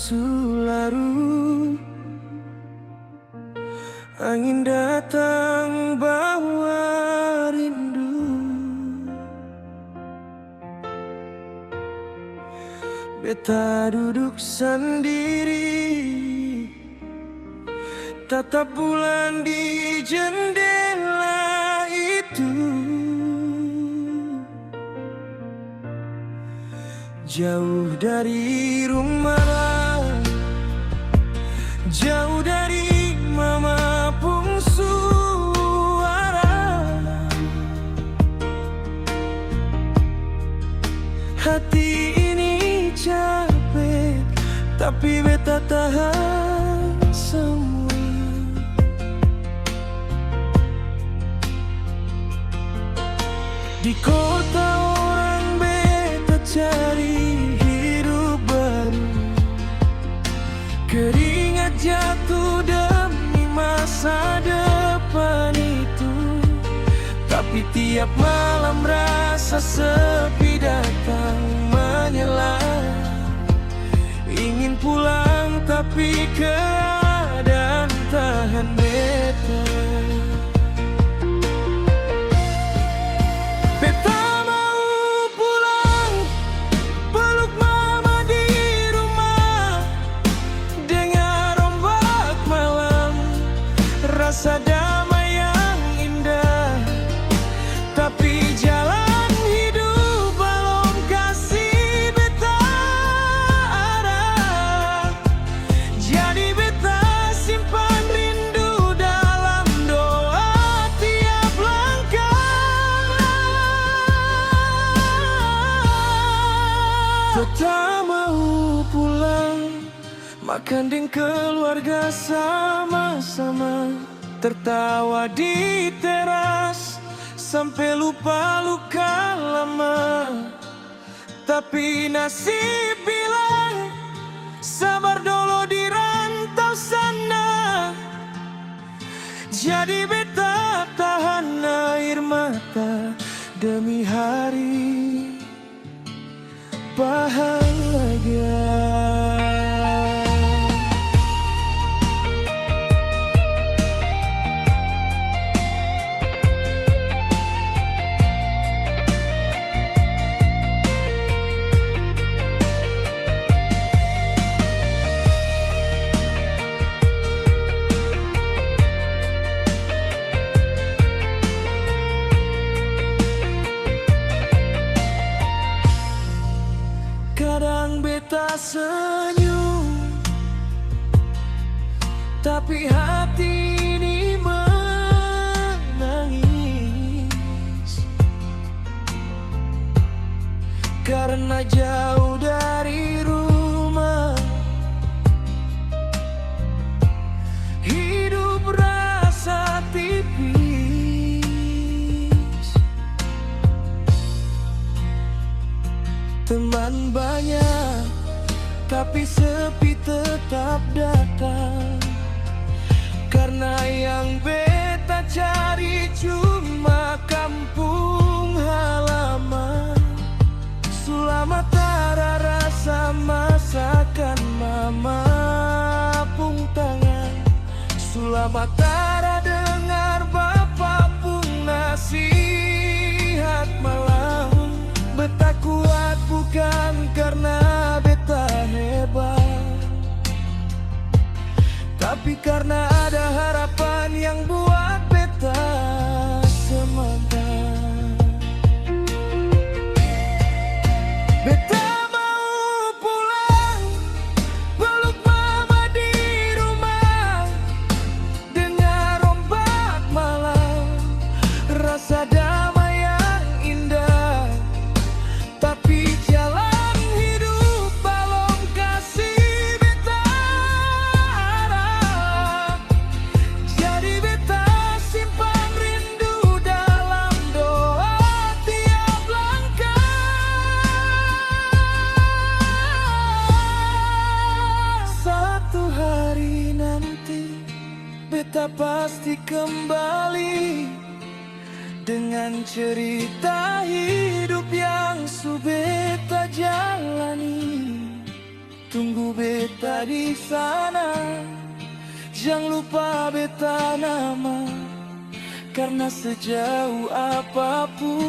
palsu larut. Angin datang bawa rindu. Beta duduk sendiri, tatap bulan di jendela itu. Jauh dari rumah, jauh dari mama pun suara. Hati ini capek, tapi beta tahan semua. Di kota orang beta cari hidup baru. Keringat jatuh demi masa depan itu. Tapi tiap malam rasa sepi datang menyela. Ingin pulang tapi keadaan tahan beta. Beta mau pulang, peluk mama di rumah, dengar ombak malam, rasa damai yang indah. Tapi jalan hidup belum kasih beta arah. Jadi beta simpan rindu dalam doa tiap langkah. Beta mau pulang, makan dengan keluarga sama-sama, tertawa di teras sampai lupa luka lama. Tapi nasib bilang sabar dulu di rantau sana. Jadi beta tahan air mata demi hari bahagia. Kadang beta senyum, tapi hati ini menangis. Karena jauh dari rumah, hidup rasa tipis. Teman banyak, tapi sepi tetap datang. Karena yang beta cari cuma kampung halaman. Sulamat tara rasa masakan mama pun tangan. Sulamat tara dengar bapak pun nasihat malam. Beta kuat bukan karena beta hebat, tapi karena ada harapan yang buat beta semangat. Beta mau pulang, peluk mama di rumah, dengar ombak malam, rasa damai yang indah. Tapi jalan hidup belum kasih beta arah. Jadi beta simpan rindu dalam doa tiap langkah. Satu hari nanti beta pasti kembali dengan cerita hidup yang su beta jalani. Tunggu beta di sana. Jangan lupa beta nama, karena sejauh apapun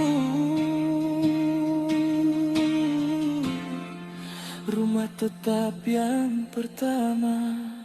rumah tetap yang pertama.